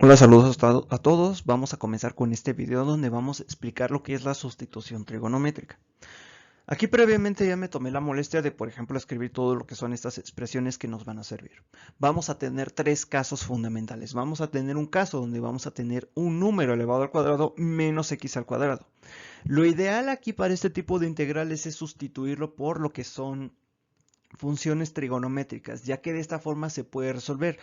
Hola, saludos a todos. Vamos a comenzar con este video donde vamos a explicar lo que es la sustitución trigonométrica. Aquí previamente ya me tomé la molestia de, por ejemplo, escribir todo lo que son estas expresiones que nos van a servir. Vamos a tener tres casos fundamentales. Vamos a tener un caso donde vamos a tener un número elevado al cuadrado menos x al cuadrado. Lo ideal aquí para este tipo de integrales es sustituirlo por lo que son funciones trigonométricas, ya que de esta forma se puede resolver,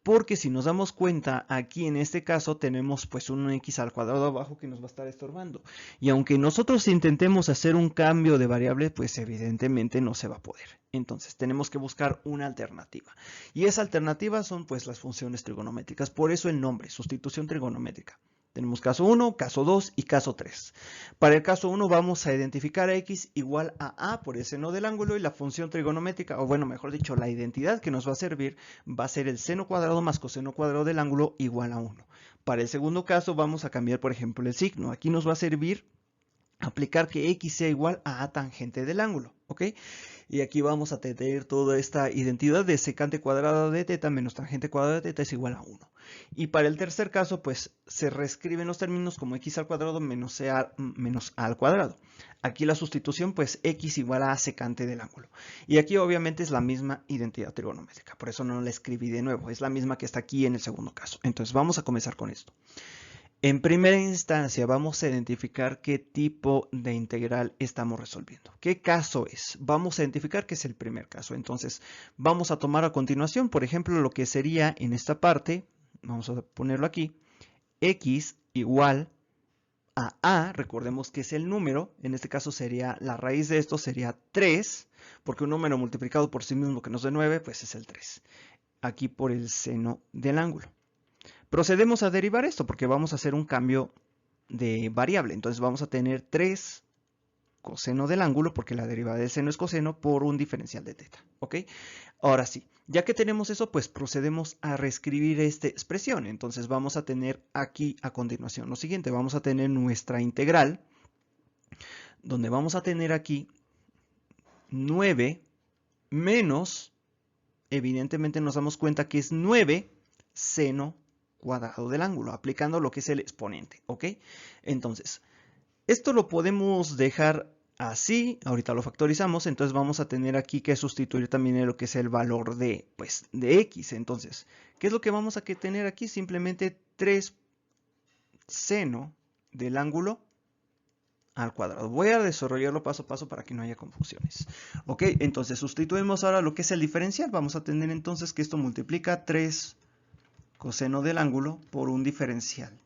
porque si nos damos cuenta, aquí en este caso tenemos pues un x al cuadrado abajo que nos va a estar estorbando, y aunque nosotros intentemos hacer un cambio de variable, pues evidentemente no se va a poder. Entonces tenemos que buscar una alternativa, y esa alternativa son pues las funciones trigonométricas, por eso el nombre, sustitución trigonométrica. Tenemos caso 1, caso 2 y caso 3. Para el caso 1 vamos a identificar a x igual a por el seno del ángulo y la función trigonométrica, o bueno, mejor dicho, la identidad que nos va a servir va a ser el seno cuadrado más coseno cuadrado del ángulo igual a 1. Para el segundo caso vamos a cambiar, por ejemplo, el signo. Aquí nos va a servir aplicar que x sea igual a tangente del ángulo, ¿ok? Y aquí vamos a tener toda esta identidad de secante cuadrado de teta menos tangente cuadrado de teta es igual a 1. Y para el tercer caso, pues se reescriben los términos como x al cuadrado menos a al cuadrado. Aquí la sustitución, pues x igual a secante del ángulo. Y aquí obviamente es la misma identidad trigonométrica, por eso no la escribí de nuevo, es la misma que está aquí en el segundo caso. Entonces vamos a comenzar con esto. En primera instancia vamos a identificar qué tipo de integral estamos resolviendo. ¿Qué caso es? Vamos a identificar que es el primer caso. Entonces vamos a tomar a continuación, por ejemplo, lo que sería en esta parte, vamos a ponerlo aquí, x igual a, recordemos que es el número, en este caso sería, la raíz de esto sería 3, porque un número multiplicado por sí mismo que nos dé 9, pues es el 3. Aquí por el seno del ángulo. Procedemos a derivar esto porque vamos a hacer un cambio de variable. Entonces vamos a tener 3 coseno del ángulo, porque la derivada de seno es coseno, por un diferencial de teta. ¿Ok? Ahora sí, ya que tenemos eso, pues procedemos a reescribir esta expresión. Entonces vamos a tener aquí a continuación lo siguiente. Vamos a tener nuestra integral, donde vamos a tener aquí 9 menos, evidentemente nos damos cuenta que es 9 seno cuadrado del ángulo, aplicando lo que es el exponente, ¿ok? Entonces, esto lo podemos dejar así, ahorita lo factorizamos, entonces vamos a tener aquí que sustituir también en lo que es el valor de, pues, de x. Entonces, ¿qué es lo que vamos a tener aquí? Simplemente 3 seno del ángulo al cuadrado. Voy a desarrollarlo paso a paso para que no haya confusiones. Ok, entonces sustituimos ahora lo que es el diferencial. Vamos a tener entonces que esto multiplica 3 coseno del ángulo por un diferencial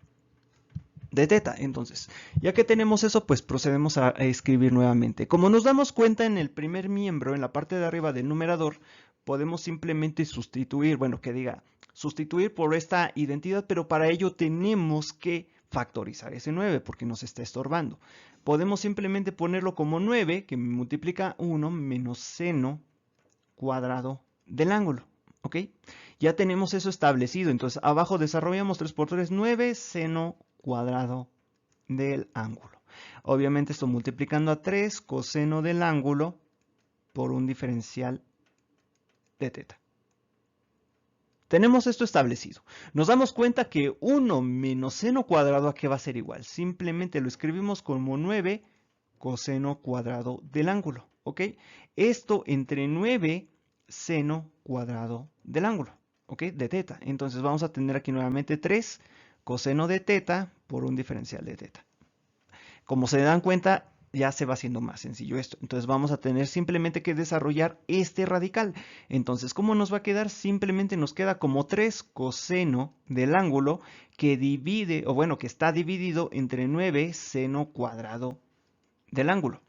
de teta. Entonces, ya que tenemos eso, pues procedemos a escribir nuevamente. Como nos damos cuenta en el primer miembro, en la parte de arriba del numerador, podemos simplemente sustituir, bueno, que diga, sustituir por esta identidad, pero para ello tenemos que factorizar ese 9 porque nos está estorbando. Podemos simplemente ponerlo como 9, que multiplica 1 menos seno cuadrado del ángulo. ¿Ok? Ya tenemos eso establecido. Entonces, abajo desarrollamos 3 por 3, 9 seno cuadrado del ángulo. Obviamente esto multiplicando a 3 coseno del ángulo por un diferencial de teta. Tenemos esto establecido. Nos damos cuenta que 1 menos seno cuadrado, ¿a qué va a ser igual? Simplemente lo escribimos como 9 coseno cuadrado del ángulo. ¿Ok? Esto entre 9 seno cuadrado del ángulo. ¿Ok? De teta. Entonces vamos a tener aquí nuevamente 3 coseno de teta por un diferencial de teta. Como se dan cuenta, ya se va haciendo más sencillo esto. Entonces vamos a tener simplemente que desarrollar este radical. Entonces, ¿cómo nos va a quedar? Simplemente nos queda como 3 coseno del ángulo que divide, o bueno, que está dividido entre 9 seno cuadrado del ángulo.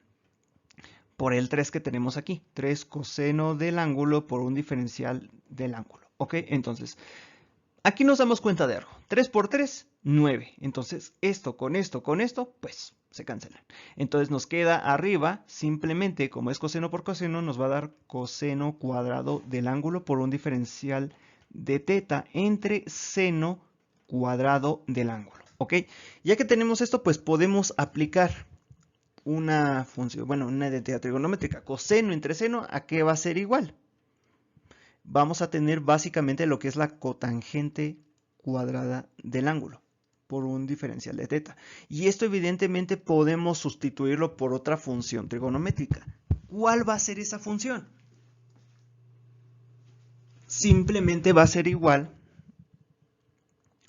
Por el 3 que tenemos aquí. 3 coseno del ángulo por un diferencial del ángulo. ¿Ok? Entonces, aquí nos damos cuenta de algo. 3 por 3, 9. Entonces, esto, pues se cancelan. Entonces nos queda arriba, simplemente, como es coseno por coseno, nos va a dar coseno cuadrado del ángulo por un diferencial de teta entre seno cuadrado del ángulo. ¿Ok? Ya que tenemos esto, pues podemos aplicar una función, bueno, una identidad trigonométrica. Coseno entre seno, ¿a qué va a ser igual? Vamos a tener básicamente lo que es la cotangente cuadrada del ángulo por un diferencial de θ. Y esto evidentemente podemos sustituirlo por otra función trigonométrica. ¿Cuál va a ser esa función? Simplemente va a ser igual,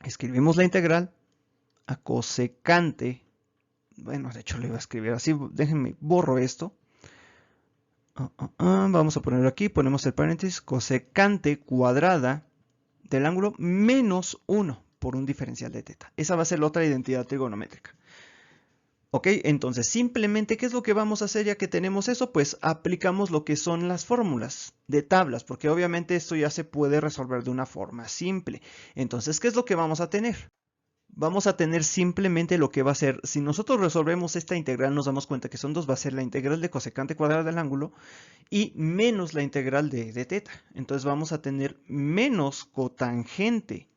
escribimos la integral a cosecante, bueno, de hecho le iba a escribir así, déjenme, borro esto. Vamos a ponerlo aquí, ponemos el paréntesis, cosecante cuadrada del ángulo menos 1 por un diferencial de θ. Esa va a ser la otra identidad trigonométrica. Ok, entonces simplemente, ¿qué es lo que vamos a hacer ya que tenemos eso? Pues aplicamos lo que son las fórmulas de tablas, porque obviamente esto ya se puede resolver de una forma simple. Entonces, ¿qué es lo que vamos a tener? Vamos a tener simplemente lo que va a ser, si nosotros resolvemos esta integral, nos damos cuenta que son dos, va a ser la integral de cosecante cuadrada del ángulo y menos la integral de θ. Entonces vamos a tener menos cotangente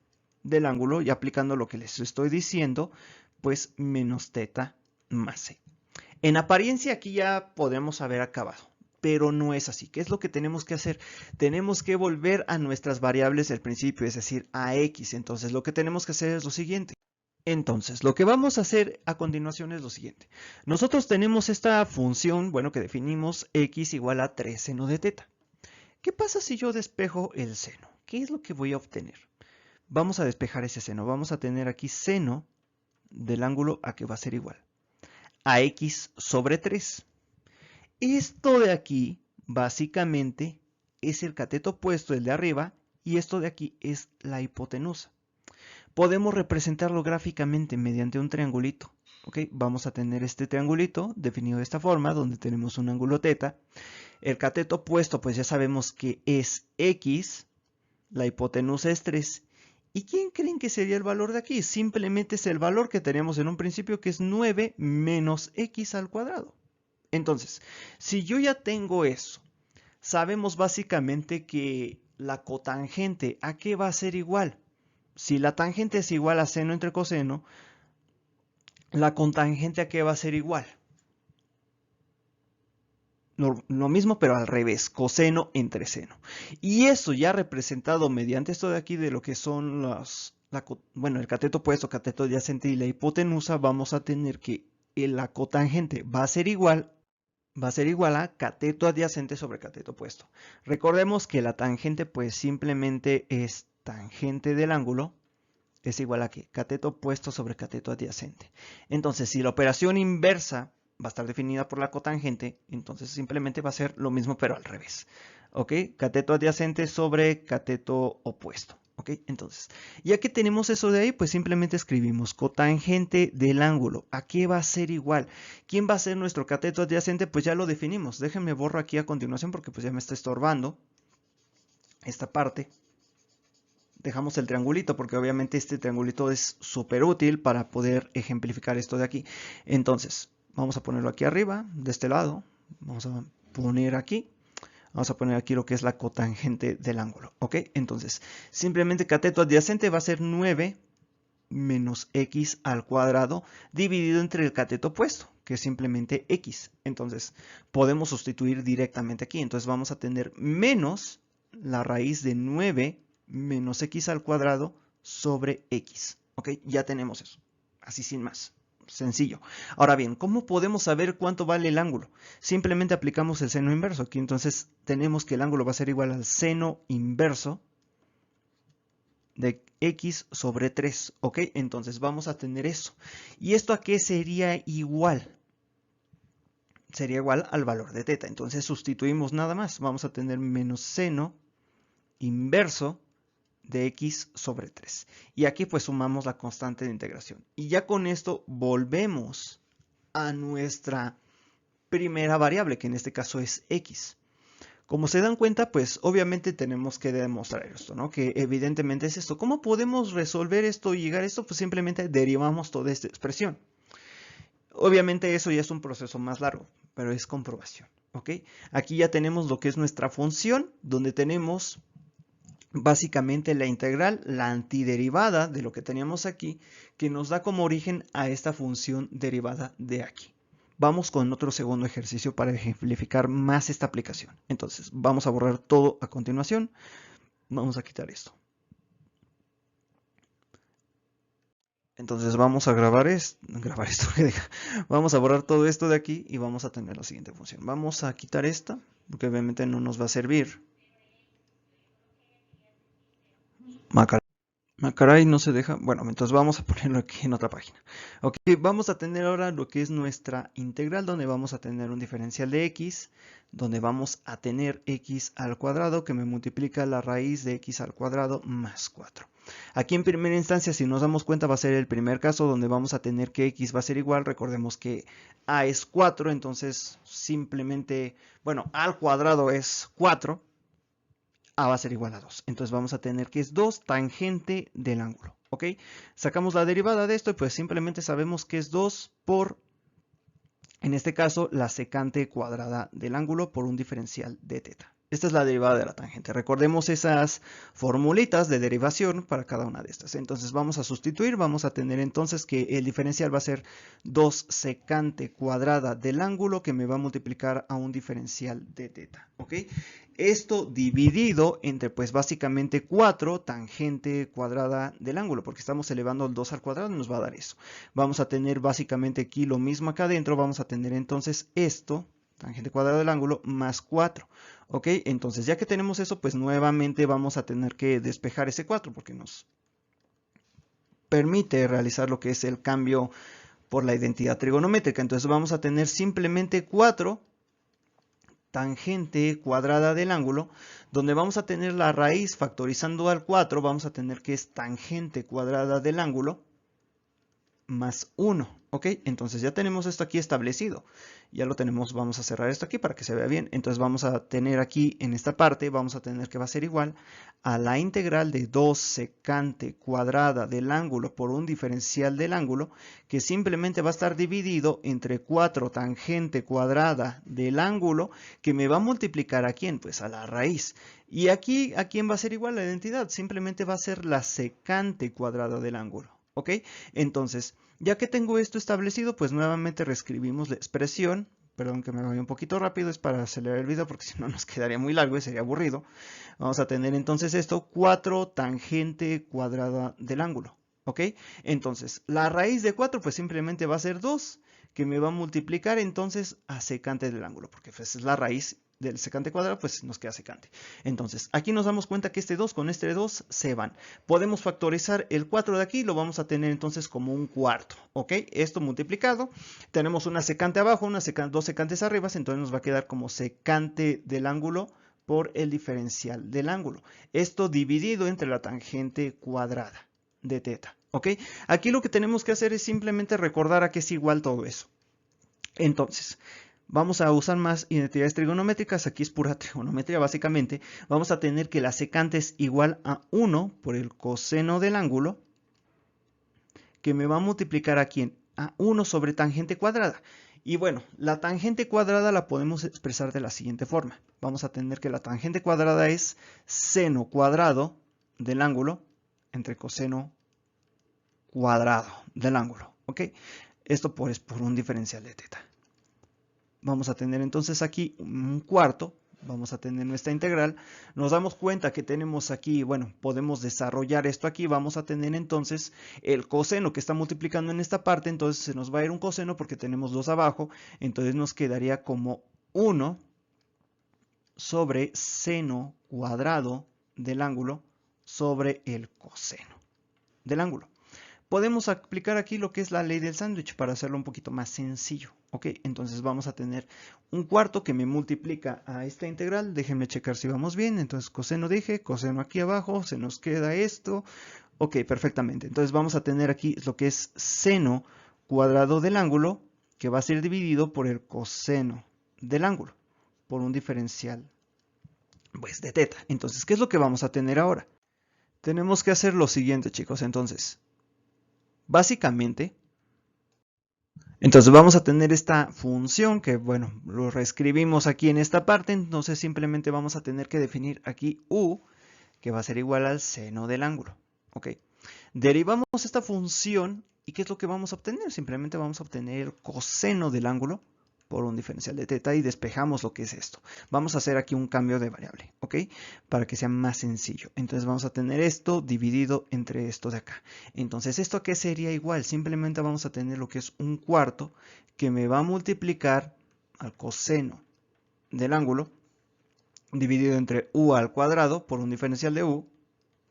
del ángulo, y aplicando lo que les estoy diciendo, pues menos θ más c. En apariencia aquí ya podemos haber acabado, pero no es así. ¿Qué es lo que tenemos que hacer? Tenemos que volver a nuestras variables del principio, es decir, a x. Entonces lo que tenemos que hacer es lo siguiente. Entonces, lo que vamos a hacer a continuación es lo siguiente. Nosotros tenemos esta función, bueno, que definimos x igual a 3 seno de θ. ¿Qué pasa si yo despejo el seno? ¿Qué es lo que voy a obtener? Vamos a despejar ese seno. Vamos a tener aquí seno del ángulo a que va a ser igual a x sobre 3. Esto de aquí, básicamente, es el cateto opuesto, el de arriba, y esto de aquí es la hipotenusa. Podemos representarlo gráficamente mediante un triangulito. ¿Okay? Vamos a tener este triangulito definido de esta forma, donde tenemos un ángulo θ. El cateto opuesto, pues ya sabemos que es x, la hipotenusa es 3. ¿Y quién creen que sería el valor de aquí? Simplemente es el valor que teníamos en un principio, que es 9 menos x al cuadrado. Entonces, si yo ya tengo eso, sabemos básicamente que la cotangente, ¿a qué va a ser igual? Si la tangente es igual a seno entre coseno, la cotangente ¿a qué va a ser igual? Lo mismo, pero al revés, coseno entre seno. Y eso ya representado mediante esto de aquí, de lo que son el cateto opuesto, cateto adyacente y la hipotenusa, vamos a tener que la cotangente va a ser igual a cateto adyacente sobre cateto opuesto. Recordemos que la tangente pues simplemente es tangente del ángulo, es igual a ¿qué? Cateto opuesto sobre cateto adyacente. Entonces, si la operación inversa va a estar definida por la cotangente, entonces simplemente va a ser lo mismo pero al revés. ¿Ok? Cateto adyacente sobre cateto opuesto. ¿Ok? Entonces, ya que tenemos eso de ahí, pues simplemente escribimos cotangente del ángulo. ¿A qué va a ser igual? ¿Quién va a ser nuestro cateto adyacente? Pues ya lo definimos. Déjenme borro aquí a continuación porque pues ya me está estorbando esta parte. Dejamos el triangulito porque obviamente este triangulito es súper útil para poder ejemplificar esto de aquí. Entonces, vamos a ponerlo aquí arriba, de este lado. Vamos a poner aquí. Vamos a poner aquí lo que es la cotangente del ángulo. ¿Ok? Entonces, simplemente cateto adyacente va a ser 9 menos x al cuadrado dividido entre el cateto opuesto, que es simplemente x. Entonces, podemos sustituir directamente aquí. Entonces, vamos a tener menos la raíz de 9 menos x al cuadrado sobre x. ¿Ok? Ya tenemos eso. Así sin más. Sencillo. Ahora bien, ¿cómo podemos saber cuánto vale el ángulo? Simplemente aplicamos el seno inverso aquí. Entonces tenemos que el ángulo va a ser igual al seno inverso de x sobre 3. ¿Ok? Entonces vamos a tener eso. ¿Y esto a qué sería igual? Sería igual al valor de θ. Entonces sustituimos nada más. Vamos a tener menos seno inverso de x sobre 3. Y aquí pues sumamos la constante de integración. Y ya con esto volvemos a nuestra primera variable, que en este caso es x. Como se dan cuenta, pues obviamente tenemos que demostrar esto, ¿no? Que evidentemente es esto. ¿Cómo podemos resolver esto y llegar a esto? Pues simplemente derivamos toda esta expresión. Obviamente eso ya es un proceso más largo, pero es comprobación, ¿ok? Aquí ya tenemos lo que es nuestra función, donde tenemos básicamente la integral, la antiderivada de lo que teníamos aquí, que nos da como origen a esta función derivada de aquí. Vamos con otro segundo ejercicio para ejemplificar más esta aplicación. Entonces, vamos a borrar todo a continuación. Vamos a quitar esto. Entonces vamos a grabar esto, vamos a borrar todo esto de aquí y vamos a tener la siguiente función. Vamos a quitar esta, porque obviamente no nos va a servir. Caray, no se deja. Bueno, entonces vamos a ponerlo aquí en otra página. Ok, vamos a tener ahora lo que es nuestra integral, donde vamos a tener un diferencial de x, donde vamos a tener x al cuadrado, que me multiplica la raíz de x al cuadrado más 4. Aquí en primera instancia, si nos damos cuenta, va a ser el primer caso donde vamos a tener que x va a ser igual. Recordemos que a es 4, entonces simplemente, bueno, a al cuadrado es 4. A va a ser igual a 2. Entonces vamos a tener que es 2 tangente del ángulo. ¿Ok? Sacamos la derivada de esto y pues simplemente sabemos que es 2 por, en este caso, la secante cuadrada del ángulo por un diferencial de teta. Esta es la derivada de la tangente. Recordemos esas formulitas de derivación para cada una de estas. Entonces vamos a sustituir, vamos a tener entonces que el diferencial va a ser 2 secante cuadrada del ángulo que me va a multiplicar a un diferencial de teta. ¿Ok? Esto dividido entre pues básicamente 4 tangente cuadrada del ángulo, porque estamos elevando el 2 al cuadrado y nos va a dar eso. Vamos a tener básicamente aquí lo mismo acá adentro, vamos a tener entonces esto, tangente cuadrada del ángulo, más 4. ¿Ok? Entonces ya que tenemos eso, pues nuevamente vamos a tener que despejar ese 4, porque nos permite realizar lo que es el cambio por la identidad trigonométrica. Entonces vamos a tener simplemente 4 tangente cuadrada del ángulo, donde vamos a tener la raíz factorizando al 4, vamos a tener que es tangente cuadrada del ángulo más 1. ¿Ok? Entonces ya tenemos esto aquí establecido. Ya lo tenemos, vamos a cerrar esto aquí para que se vea bien. Entonces vamos a tener aquí en esta parte, vamos a tener que va a ser igual a la integral de 2 secante cuadrada del ángulo por un diferencial del ángulo, que simplemente va a estar dividido entre 4 tangente cuadrada del ángulo, que me va a multiplicar a quién, pues a la raíz. Y aquí, ¿a quién va a ser igual la identidad? Simplemente va a ser la secante cuadrada del ángulo. ¿Ok? Entonces, ya que tengo esto establecido, pues nuevamente reescribimos la expresión. Perdón que me vaya un poquito rápido, es para acelerar el video porque si no nos quedaría muy largo y sería aburrido. Vamos a tener entonces esto, 4 tangente cuadrada del ángulo. ¿Ok? Entonces, la raíz de 4 pues simplemente va a ser 2, que me va a multiplicar entonces a secante del ángulo, porque pues es la raíz del secante cuadrado, pues nos queda secante. Entonces, aquí nos damos cuenta que este 2 con este 2 se van. Podemos factorizar el 4 de aquí, lo vamos a tener entonces como un cuarto. ¿Ok? Esto multiplicado. Tenemos una secante abajo, dos secantes arriba, entonces nos va a quedar como secante del ángulo por el diferencial del ángulo. Esto dividido entre la tangente cuadrada de teta. ¿Ok? Aquí lo que tenemos que hacer es simplemente recordar a qué es igual todo eso. Entonces, vamos a usar más identidades trigonométricas, aquí es pura trigonometría básicamente. Vamos a tener que la secante es igual a 1 por el coseno del ángulo, que me va a multiplicar a ¿quién? A 1 sobre tangente cuadrada. Y bueno, la tangente cuadrada la podemos expresar de la siguiente forma. Vamos a tener que la tangente cuadrada es seno cuadrado del ángulo entre coseno cuadrado del ángulo. ¿Ok? Esto pues por un diferencial de teta. Vamos a tener entonces aquí un cuarto, vamos a tener nuestra integral. Nos damos cuenta que tenemos aquí, bueno, podemos desarrollar esto aquí. Vamos a tener entonces el coseno que está multiplicando en esta parte, entonces se nos va a ir un coseno porque tenemos 2 abajo, entonces nos quedaría como 1 sobre seno cuadrado del ángulo sobre el coseno del ángulo. Podemos aplicar aquí lo que es la ley del sándwich para hacerlo un poquito más sencillo. Ok, entonces vamos a tener un cuarto que me multiplica a esta integral. Déjenme checar si vamos bien. Entonces coseno dije, coseno aquí abajo, se nos queda esto. Ok, perfectamente. Entonces vamos a tener aquí lo que es seno cuadrado del ángulo, que va a ser dividido por el coseno del ángulo, por un diferencial pues, de teta. Entonces, ¿qué es lo que vamos a tener ahora? Tenemos que hacer lo siguiente, chicos. Entonces, básicamente, entonces vamos a tener esta función que, bueno, lo reescribimos aquí en esta parte. Entonces simplemente vamos a tener que definir aquí u, que va a ser igual al seno del ángulo. ¿Ok? Derivamos esta función y ¿qué es lo que vamos a obtener? Simplemente vamos a obtener el coseno del ángulo por un diferencial de teta y despejamos lo que es esto. Vamos a hacer aquí un cambio de variable, ¿ok? Para que sea más sencillo. Entonces vamos a tener esto dividido entre esto de acá. Entonces, ¿esto qué sería igual? Simplemente vamos a tener lo que es un cuarto que me va a multiplicar al coseno del ángulo dividido entre u al cuadrado por un diferencial de u,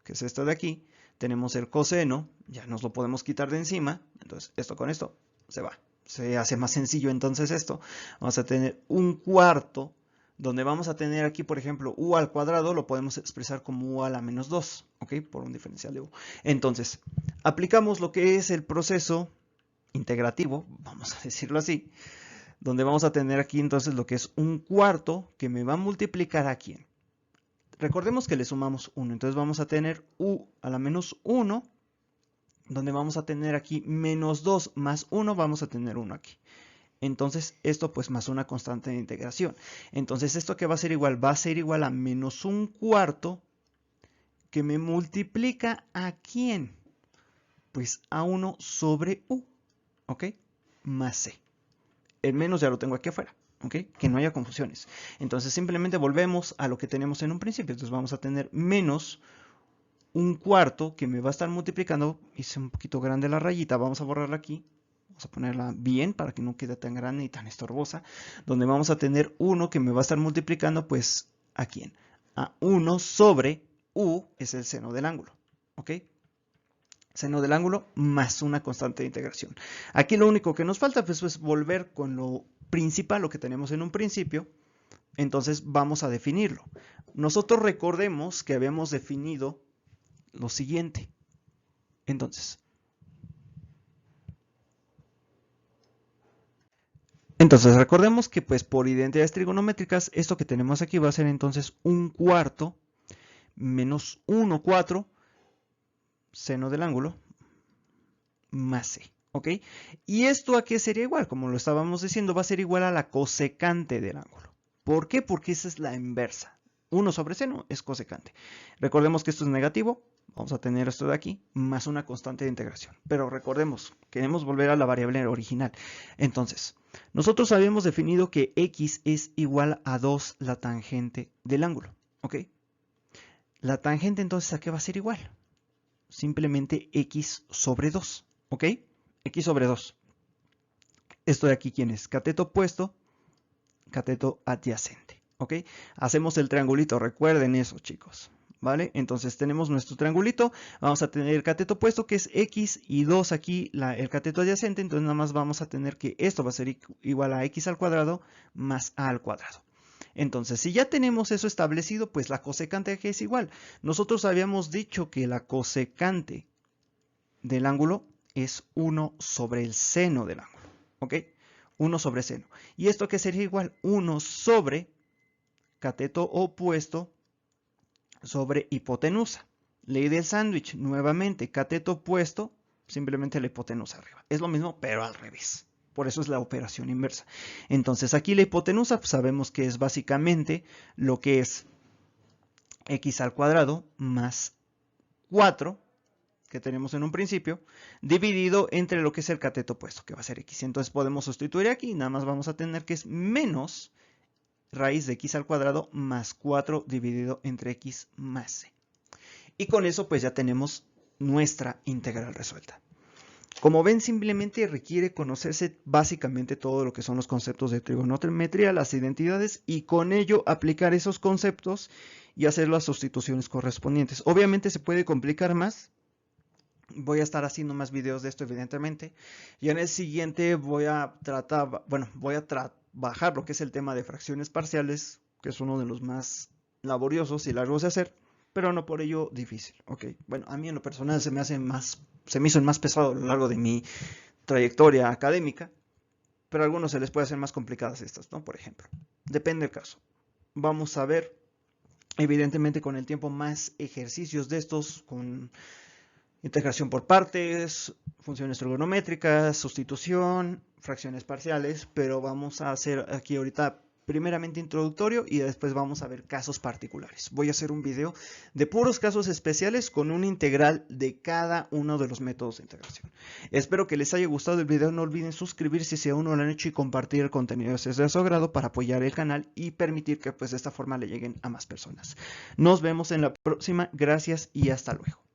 que es esto de aquí. Tenemos el coseno, ya nos lo podemos quitar de encima, entonces esto con esto se va, se hace más sencillo. Entonces esto, vamos a tener un cuarto, donde vamos a tener aquí, por ejemplo, u al cuadrado, lo podemos expresar como u a la menos 2, ¿ok? Por un diferencial de u. Entonces, aplicamos lo que es el proceso integrativo, vamos a decirlo así, donde vamos a tener aquí entonces lo que es un cuarto que me va a multiplicar a quién. Recordemos que le sumamos 1, entonces vamos a tener u a la menos 1, donde vamos a tener aquí menos 2 más 1, vamos a tener 1 aquí. Entonces esto pues más una constante de integración. Entonces esto que va a ser igual, va a ser igual a menos un cuarto que me multiplica a quién. Pues a 1 sobre u, ¿ok? Más c. El menos ya lo tengo aquí afuera, ¿ok? Que no haya confusiones. Entonces simplemente volvemos a lo que tenemos en un principio. Entonces vamos a tener menos un cuarto que me va a estar multiplicando. Hice un poquito grande la rayita, vamos a borrarla aquí. Vamos a ponerla bien para que no quede tan grande y tan estorbosa. Donde vamos a tener 1 que me va a estar multiplicando, pues, ¿a quién? A 1 sobre u, es el seno del ángulo, ¿ok? Seno del ángulo más una constante de integración. Aquí lo único que nos falta pues, es volver con lo principal, lo que tenemos en un principio. Entonces vamos a definirlo. Nosotros recordemos que habíamos definido lo siguiente. Entonces recordemos que pues por identidades trigonométricas, esto que tenemos aquí va a ser entonces un cuarto menos 1, 4, seno del ángulo, más c, ¿ok? ¿Y esto a qué sería igual? Como lo estábamos diciendo, va a ser igual a la cosecante del ángulo. ¿Por qué? Porque esa es la inversa. 1 sobre seno es cosecante. Recordemos que esto es negativo, vamos a tener esto de aquí, más una constante de integración. Pero recordemos, queremos volver a la variable original. Entonces, nosotros habíamos definido que x es igual a 2 la tangente del ángulo, ¿ok? La tangente entonces, ¿a qué va a ser igual? Simplemente x sobre 2, ¿ok? X sobre 2. Esto de aquí, ¿quién es? Cateto opuesto, cateto adyacente, ¿ok? Hacemos el triangulito, recuerden eso, chicos, ¿vale? Entonces tenemos nuestro triangulito, vamos a tener el cateto opuesto que es x y 2 aquí el cateto adyacente, entonces nada más vamos a tener que esto va a ser igual a x al cuadrado más a al cuadrado. Entonces, si ya tenemos eso establecido, pues la cosecante aquí es igual. Nosotros habíamos dicho que la cosecante del ángulo es 1 sobre el seno del ángulo, ¿ok? 1 sobre seno. ¿Y esto qué sería igual? 1 sobre cateto opuesto sobre hipotenusa. Ley del sándwich, nuevamente, cateto opuesto, simplemente la hipotenusa arriba. Es lo mismo, pero al revés. Por eso es la operación inversa. Entonces, aquí la hipotenusa, pues sabemos que es básicamente lo que es x al cuadrado más 4, que tenemos en un principio, dividido entre lo que es el cateto opuesto, que va a ser x. Entonces podemos sustituir aquí, nada más vamos a tener que es menos raíz de x al cuadrado más 4 dividido entre x más c. Y con eso pues ya tenemos nuestra integral resuelta. Como ven, simplemente requiere conocerse básicamente todo lo que son los conceptos de trigonometría, las identidades, y con ello aplicar esos conceptos y hacer las sustituciones correspondientes. Obviamente se puede complicar más. Voy a estar haciendo más videos de esto, evidentemente. Y en el siguiente voy a trabajar lo que es el tema de fracciones parciales, que es uno de los más laboriosos y largos de hacer, pero no por ello difícil, ¿ok? Bueno, a mí en lo personal se me hizo el más pesado a lo largo de mi trayectoria académica, pero a algunos se les puede hacer más complicadas estas, ¿no? Por ejemplo, depende del caso. Vamos a ver, evidentemente con el tiempo, más ejercicios de estos, con integración por partes, funciones trigonométricas, sustitución, fracciones parciales, pero vamos a hacer aquí ahorita primeramente introductorio y después vamos a ver casos particulares. Voy a hacer un video de puros casos especiales con un integral de cada uno de los métodos de integración. Espero que les haya gustado el video, no olviden suscribirse si aún no lo han hecho y compartir el contenido si es de su agrado para apoyar el canal y permitir que pues de esta forma le lleguen a más personas. Nos vemos en la próxima, gracias y hasta luego.